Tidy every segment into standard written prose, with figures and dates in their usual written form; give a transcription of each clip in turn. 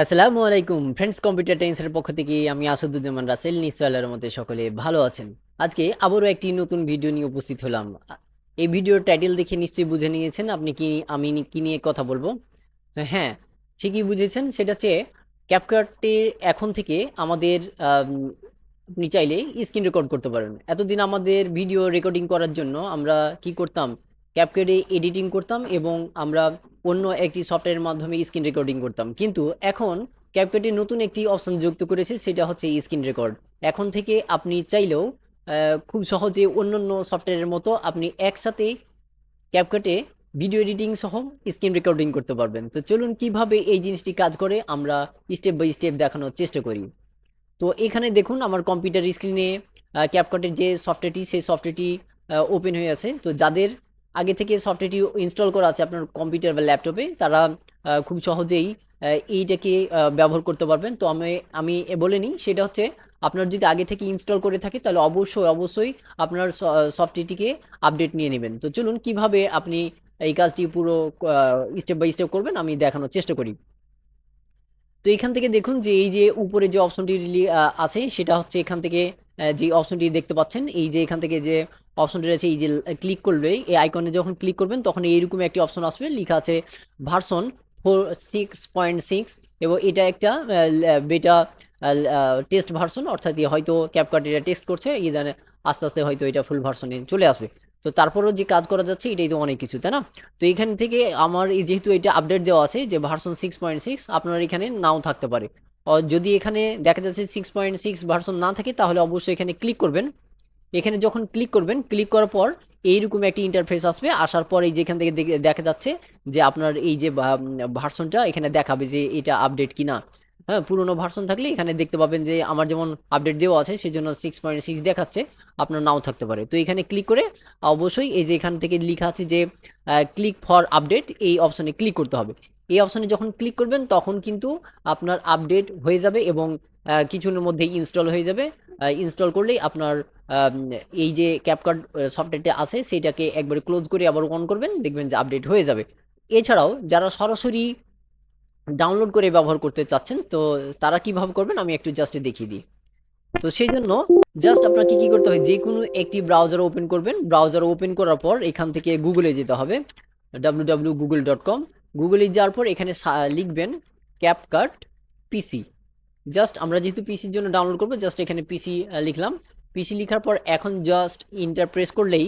আসসালামু আলাইকুম friends, computer টাইমসের পক্ষ থেকে আমি আসাদুজ্জামান রাসেল। নিশ্চয় আল্লাহর মধ্যে সকলে ভালো আছেন। আজকে আবারও একটি নতুন ভিডিও নিয়ে উপস্থিত হলাম। এই ভিডিওর টাইটেল দেখে নিশ্চয়ই বুঝে নিয়েছেন আপনি কি নিয়ে কথা বলবো। তো হ্যাঁ, ঠিকই বুঝেছেন, সেটা হচ্ছে ক্যাপকাটের এখন থেকে আমাদের আপনি চাইলে স্ক্রিন রেকর্ড করতে পারেন। এতদিন আমাদের ভিডিও রেকর্ডিং করার জন্য আমরা কি করতাম, ক্যাপকাটে এডিটিং করতাম এবং আমরা অন্য একটি সফটওয়্যারের মাধ্যমে স্ক্রিন রেকর্ডিং করতাম। কিন্তু এখন ক্যাপকাটে নতুন একটি অপশন যুক্ত করেছে, সেটা হচ্ছে স্ক্রিন রেকর্ড। এখন থেকে আপনি চাইলেও খুব সহজে অন্যান্য সফটওয়্যারের মতো আপনি একসাথে ক্যাপকাটে ভিডিও এডিটিং সহ স্ক্রিন রেকর্ডিং করতে পারবেন। তো চলুন কিভাবে এই জিনিসটি কাজ করে আমরা স্টেপ বাই স্টেপ দেখানোর চেষ্টা করি। তো এখানে দেখুন আমার কম্পিউটার স্ক্রিনে ক্যাপকাটের যে সফটওয়্যারটি, সেই সফটওয়্যারটি ওপেন হয়ে আছে। তো যাদের আগে থেকে সফটওয়্যারটি ইনস্টল করা আছে আপনার কম্পিউটার বা ল্যাপটপে, তারা খুব সহজেই এইটাকে ব্যবহার করতে পারবেন। তো আমি বলে নিই, সেটা হচ্ছে আপনার যদি আগে থেকে ইনস্টল করে থাকে তাহলে অবশ্যই আপনার সফটওয়্যারটিকে আপডেট নিয়ে নেবেন। তো চলুন কিভাবে আপনি এই কাজটি পুরো স্টেপ বাই স্টেপ করবেন আমি দেখানোর চেষ্টা করি। তো এখান থেকে দেখুন যে এই যে উপরে যে অপশনটি আছে, সেটা হচ্ছে এখান থেকে যে অপশনটি দেখতে পাচ্ছেন, এই যে এখান থেকে যে অপশনটি রয়েছে, এই যে ক্লিক করলে এই আইকনে যখন ক্লিক করবেন তখন এইরকম একটি অপশন আসবে, লেখা আছে ভার্সন 4.6 এবং এটা একটা বেটা টেস্ট ভার্সন, অর্থাৎ হয়তো ক্যাপকাট এটা টেস্ট করছে, ইদানে আস্তে আস্তে হয়তো এটা ফুল ভার্সনে চলে আসবে। তো তারপরেও যে কাজ করা যাচ্ছে এটাই তো অনেক কিছু, তাই না? তো এখান থেকে আমার যেহেতু এটা আপডেট দেওয়া আছে যে ভার্সন 6.6, আপনার এখানে নাও থাকতে পারে। যদি এখানে দেখা যাচ্ছে 6.6 ভার্সন না থাকে তাহলে অবশ্যই এখানে ক্লিক করবেন। এখানে যখন ক্লিক করবেন, ক্লিক করার পর এইরকম একটি ইন্টারফেস আসবে। আসার পর এই যে এখান থেকে দেখা যাচ্ছে যে আপনার এই যে ভার্সনটা এখানে দেখাবে যে এটা আপডেট কিনা। হ্যাঁ, পুরোনো ভার্সন থাকলে এখানে দেখতে পাবেন যে আমার যেমন আপডেট দেওয়া আছে সেজন্য 6.6 দেখাচ্ছে, আপনার নাও থাকতে পারে। তো এখানে ক্লিক করে অবশ্যই এই যে এখান থেকে লেখা আছে যে ক্লিক ফর আপডেট, এই অপশনে ক্লিক করতে হবে। এই অপশনে যখন ক্লিক করবেন তখন কিন্তু আপনার আপডেট হয়ে যাবে এবং কিছুক্ষণের মধ্যেই ইনস্টল হয়ে যাবে। ইনস্টল করলেই আপনার আম, এই যে ক্যাপকাট সফটওয়্যারটা আছে সেইটাকে একবারে ক্লোজ করে আবার অন করবেন, দেখবেন যে আপডেট হয়ে যাবে। এছাড়াও যারা সরাসরি ডাউনলোড করে ব্যবহার করতে চাচ্ছেন, তো তারা কিভাবে করবেন আমি একটু জাস্ট দেখিয়ে দিই। তো সেই জন্য জাস্ট আপনাকে কি করতে হবে, যে কোনো একটি ব্রাউজার ওপেন করবেন। ব্রাউজার ওপেন করার পর এখান থেকে গুগলে যেতে হবে, www.google.com। গুগলে যাওয়ার পর এখানে লিখবেন ক্যাপকাট পিসি। জাস্ট আমরা যেহেতু পিসির জন্য ডাউনলোড করবো, জাস্ট এখানে পিসি লিখলাম। পিসি লেখার পর এখন জাস্ট ইন্টার প্রেস করলেই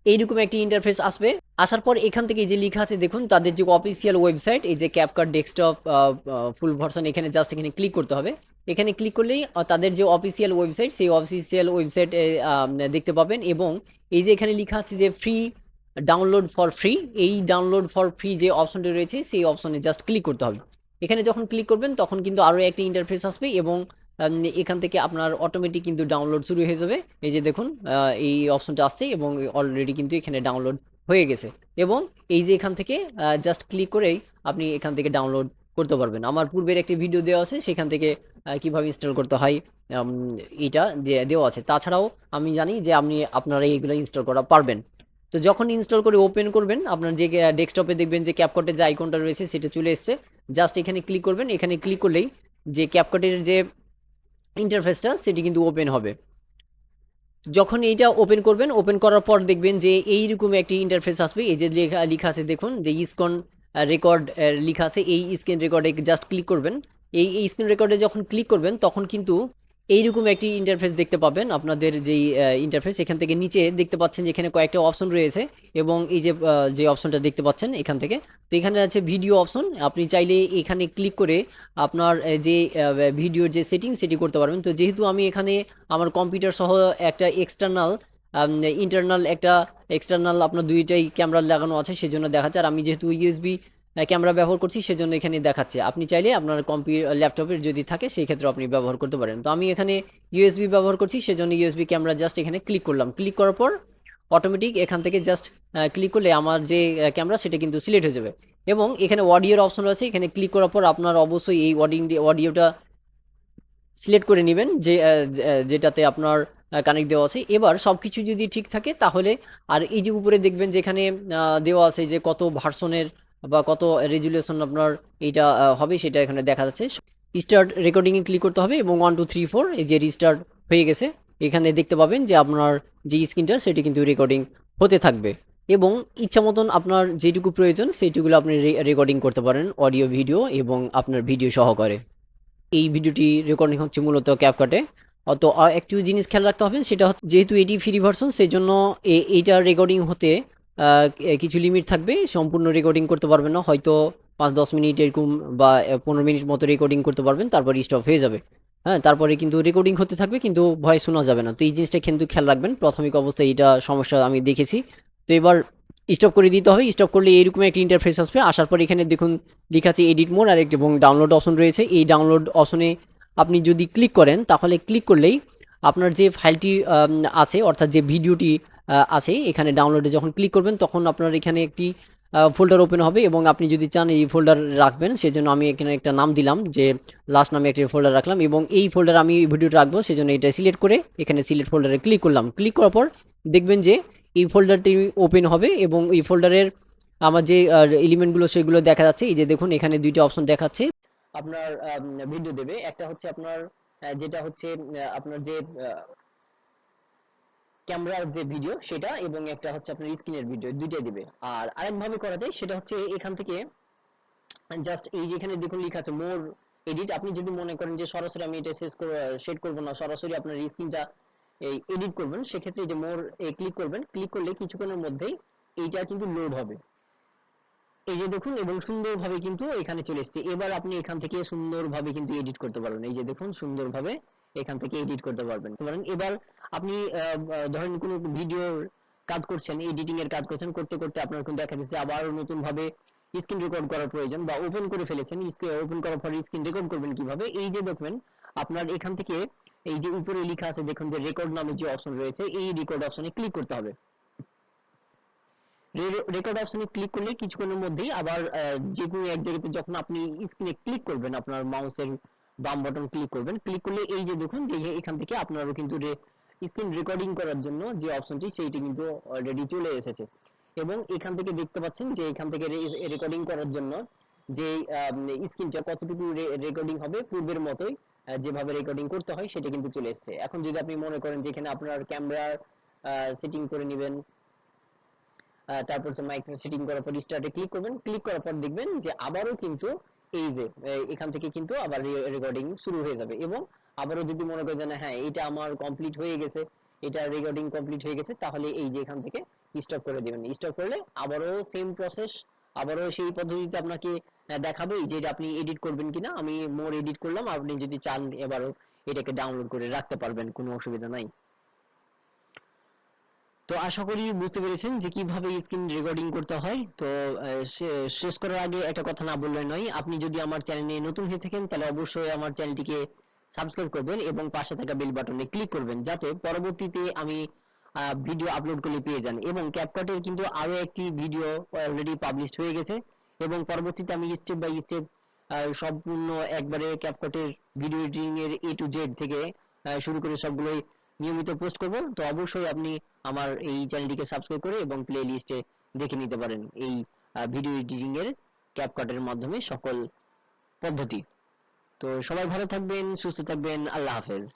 এইরকম একটি ইন্টারফেস আসবে। আসার পর এখান থেকে এই যে লেখা আছে দেখুন তাদের যে অফিসিয়াল ওয়েবসাইট, এই যে ক্যাপকাট ডেস্কটপ ফুল ভার্সন, এখানে জাস্ট এখানে ক্লিক করতে হবে। এখানে ক্লিক করলেই তাদের যে অফিসিয়াল ওয়েবসাইট, সেই অফিসিয়াল ওয়েবসাইট দেখতে পাবেন। এবং এই যে এখানে লেখা আছে যে ফ্রি ডাউনলোড ফর ফ্রি, এই ডাউনলোড ফর ফ্রি যে অপশনটি রয়েছে সেই অপশনে জাস্ট ক্লিক করতে হবে। এখানে যখন ক্লিক করবেন তখন কিন্তু আরও একটি ইন্টারফেস আসবে এবং এখান থেকে আপনার অটোমেটিক কিন্তু ডাউনলোড শুরু হয়ে যাবে। এই যে দেখুন এই অপশনটা আসছে এবং অলরেডি কিন্তু এখানে ডাউনলোড হয়ে গেছে। এবং এই যে এখান থেকে জাস্ট ক্লিক করেই আপনি এখান থেকে ডাউনলোড করতে পারবেন। আমার পূর্বের একটি ভিডিও দেওয়া আছে, সেখান থেকে কিভাবে ইনস্টল করতে হয় এটা দেওয়া আছে। তাছাড়াও আমি জানি যে আপনারা এইগুলো ইনস্টল করা পারবেন। তো যখন ইনস্টল করে ওপেন করবেন, আপনার যে ডেস্কটপে দেখবেন যে ক্যাপকাটের যে আইকনটা রয়েছে সেটা চলে এসছে। জাস্ট এখানে ক্লিক করবেন, এখানে ক্লিক করলেই যে ক্যাপকাটের যে ইন্টারফেসটা সেটি কিন্তু ওপেন হবে। যখন এইটা ওপেন করবেন, ওপেন করার পর দেখবেন যে এইরকম একটি ইন্টারফেস আসবে। এই যে লেখা আছে দেখুন যে স্ক্রিন রেকর্ড লেখা আছে, এই স্ক্রিন রেকর্ডে জাস্ট ক্লিক করবেন। এই স্ক্রিন রেকর্ডে যখন ক্লিক করবেন তখন কিন্তু এইরকম একটি ইন্টারফেস দেখতে পাবেন। আপনাদের যেই ইন্টারফেস এখান থেকে নিচে দেখতে পাচ্ছেন যে এখানে কয়েকটা অপশন রয়েছে এবং এই যে যে অপশনটা দেখতে পাচ্ছেন এখান থেকে, তো এখানে আছে ভিডিও অপশন। আপনি চাইলে এখানে ক্লিক করে আপনার যে ভিডিওর যে সেটিং সেটি করতে পারবেন। তো যেহেতু আমি এখানে আমার কম্পিউটার সহ একটা ইন্টারনাল একটা এক্সটার্নাল আপনার দুইটাই ক্যামেরা লাগানো আছে, সেজন্য দেখাচ্ছে। আর আমি যেহেতু ইউএসবি ক্যামেরা ব্যবহার করছি সেজন্য এখানে দেখাচ্ছে। আপনি চাইলে আপনার ল্যাপটপের যদি থাকে সেই ক্ষেত্রে আপনি ব্যবহার করতে পারেন। তো আমি এখানে ইউএসবি ব্যবহার করছি সেজন্য ইউএসবি ক্যামেরা জাস্ট এখানে ক্লিক করলাম। ক্লিক করার পর অটোমেটিক এখান থেকে জাস্ট ক্লিক করলে আমার যে ক্যামেরা সেটা কিন্তু সিলেক্ট হয়ে যাবে। এবং এখানে অডিওর অপশন রয়েছে, এখানে ক্লিক করার পর আপনার অবশ্যই এই অডিওটা সিলেক্ট করে নেবেন যে যেটাতে আপনার কানেক্ট দেওয়া আছে। এবার সব কিছু যদি ঠিক থাকে তাহলে, আর এই যে উপরে দেখবেন যেখানে দেওয়া আছে যে কত ভার্সনের বা কত রেজুলেশন আপনার এইটা হবে সেটা এখানে দেখা যাচ্ছে। স্টার্ট রেকর্ডিংয়ে ক্লিক করতে হবে এবং 1 2 3 4 এই যে রিস্টার্ট হয়ে গেছে, এখানে দেখতে পাবেন যে আপনার যে স্ক্রিনটা সেটি কিন্তু রেকর্ডিং হতে থাকবে এবং ইচ্ছা মতন আপনার যেটুকু প্রয়োজন সেইটুকুলো আপনি রেকর্ডিং করতে পারেন, অডিও ভিডিও এবং আপনার ভিডিও সহকারে। এই ভিডিওটি রেকর্ডিং হচ্ছে মূলত ক্যাপকাটে। তো একটু জিনিস খেয়াল রাখতে হবে, সেটা হচ্ছে যেহেতু এটি ফ্রি ভার্সন সেই জন্য এইটা রেকর্ডিং হতে কিছু লিমিট থাকবে, সম্পূর্ণ রেকর্ডিং করতে পারবেন না, হয়তো 5-10 মিনিট এরকম বা 15 মিনিট মতো রেকর্ডিং করতে পারবেন, তারপর স্টপ হয়ে যাবে। হ্যাঁ, তারপরে কিন্তু রেকর্ডিং হতে থাকবে কিন্তু ভয়েস শোনা যাবে না। তো এই জিনিসটা কিন্তু খেয়াল রাখবেন, প্রাথমিক অবস্থায় এটা সমস্যা আমি দেখেছি। তো এবার স্টপ করে দিতে হবে। স্টপ করলে এইরকম একটা ইন্টারফেস আসবে, আসার পর এখানে দেখুন লেখা আছে এডিট মোড আর এবং ডাউনলোড অপশন রয়েছে। এই ডাউনলোড অপশনে আপনি যদি ক্লিক করেন, তাহলে ক্লিক করলেই আপনার যে ফাইলটি আছে, অর্থাৎ যে ভিডিওটি আছে, এখানে ডাউনলোডে যখন ক্লিক করবেন তখন আপনার এখানে একটি ফোল্ডার ওপেন হবে এবং আপনি যদি চান এই ফোল্ডার রাখবেন, সেজন্য আমি এখানে একটা নাম দিলাম, যে লাস্ট নামে একটি ফোল্ডার রাখলাম এবং এই ফোল্ডার আমি ভিডিওটা রাখবো, সেজন্য এটা সিলেক্ট করে এখানে সিলেক্ট ফোল্ডারে ক্লিক করলাম। ক্লিক করার পর দেখবেন যে এই ফোল্ডারটি ওপেন হবে এবং এই ফোল্ডারের আমার যে এলিমেন্টগুলো সেগুলো দেখা যাচ্ছে। এই যে দেখুন এখানে দুইটা অপশন দেখাচ্ছে, আপনার ভিডিও দেবে, একটা হচ্ছে আপনার যেটা হচ্ছে আপনার যে ক্যামেরার যে ভিডিও সেটা, এবং একটা হচ্ছে আপনার স্ক্রিনের ভিডিও, দুইটাই দিবে। আর আরেকভাবে করা যায়, সেটা হচ্ছে এখান থেকে জাস্ট এই যে এখানে দেখুন লেখা আছে মোর এডিট। আপনি যদি মনে করেন যে সরাসরি আমি এটা সেট করব না, সরাসরি আপনার স্ক্রিনটা এই এডিট করবেন, সেক্ষেত্রে এই যে মোর ক্লিক করবেন। ক্লিক করলে কিছুক্ষণের মধ্যেই এইটা কিন্তু লোড হবে, এই যে দেখুন, এবং সুন্দরভাবে কিন্তু এখানে চলে এসেছে। এবার আপনি এখান থেকে সুন্দরভাবে কিন্তু এডিট করতে পারবেন। এই যে দেখুন সুন্দরভাবে এখান থেকে এডিট করতে পারবেন। এবার আপনি ধরেন কোনো ভিডিওর কাজ করছেন, এডিটিং এর কাজ করছেন, করতে করতে আপনার কিন্তু দেখা যাচ্ছে আবার নতুন ভাবে স্ক্রিন রেকর্ড করার প্রয়োজন, বা ওপেন করে ফেলেছেন, ওপেন করার পরে স্ক্রিন রেকর্ড করবেন কিভাবে, এই যে দেখবেন আপনার এখান থেকে এই যে উপরে লেখা আছে দেখুন যে রেকর্ড নামে যে অপশন রয়েছে, এই রেকর্ড অপশনে ক্লিক করতে হবে। রেকর্ড অপশনে ক্লিক করলে কিছুক্ষণের মধ্যেই আবার যে কোনো এক জায়গাতে যখন আপনি স্ক্রিনে ক্লিক করবেন, আপনার মাউসের বাম বাটন ক্লিক করবেন, ক্লিক করলে এই যে দেখুন যে এখান থেকে আপনারও কিন্তু স্ক্রিন রেকর্ডিং করার জন্য যে অপশনটি সেইটি কিন্তু অলরেডি চলে এসেছে। এবং এখান থেকে দেখতে পাচ্ছেন যে এখান থেকে রেকর্ডিং করার জন্য যে স্ক্রিনটা কতটুকু রেকর্ডিং হবে, পূর্বের মতোই যেভাবে রেকর্ডিং করতে হয় সেটা কিন্তু চলে এসেছে। এখন যদি আপনি মনে করেন যে এখানে আপনার ক্যামেরার সেটিং করে নেবেন, তারপর হচ্ছে মাইক্রো সেটিং করার পর স্টার্টে ক্লিক করবেন। ক্লিক করার পর দেখবেন যে আবারও কিন্তু এই যে এখান থেকে কিন্তু আবার রেকর্ডিং শুরু হয়ে যাবে। এবং আবারও যদি মনে করেন যে না, হ্যাঁ এটা আমার কমপ্লিট হয়ে গেছে, এটা রেকর্ডিং কমপ্লিট হয়ে গেছে, তাহলে এই যে এখান থেকে স্টপ করে দিবেন। স্টপ করলে আবারও সেম প্রসেস, আবারও সেই পদ্ধতিতে আপনাকে দেখাবে যে এটা আপনি এডিট করবেন কিনা। আমি মোর এডিট করলাম, আপনি যদি চান এবারও এটাকে ডাউনলোড করে রাখতে পারবেন, কোনো অসুবিধা নাই। তো আশা করি বুঝতে পেরেছেন যে কিভাবে স্ক্রিন রেকর্ডিং করতে হয়। তো শেষ করার আগে একটা কথা না বললে নয়, আপনি যদি আমার চ্যানেলে নতুন হয়ে থাকেন তাহলে অবশ্যই আমার চ্যানেলটিকে সাবস্ক্রাইব করবেন এবং পাশে থাকা বেল বাটনে ক্লিক করবেন, যাতে পরবর্তীতে আমি ভিডিও আপলোড করলে পেয়ে যান। এবং ক্যাপকাটের কিন্তু আরো একটি ভিডিও অলরেডি পাবলিশড হয়ে গেছে এবং পরবর্তীতে আমি স্টেপ বাই স্টেপ সম্পূর্ণ একবারে ক্যাপকাটের ভিডিও এডিটিং এর A to Z থেকে শুরু করে সবগুলোই নিয়মিত পোস্ট করব। তো অবশ্যই আপনি আমার এই চ্যানেলটিকে সাবস্ক্রাইব করে এবং প্লে লিস্টে দেখে নিতে পারেন এই ভিডিও এডিটিং এর ক্যাপকাটের মাধ্যমে সকল পদ্ধতি। তো সবাই ভালো থাকবেন, সুস্থ থাকবেন, আল্লাহ হাফেজ।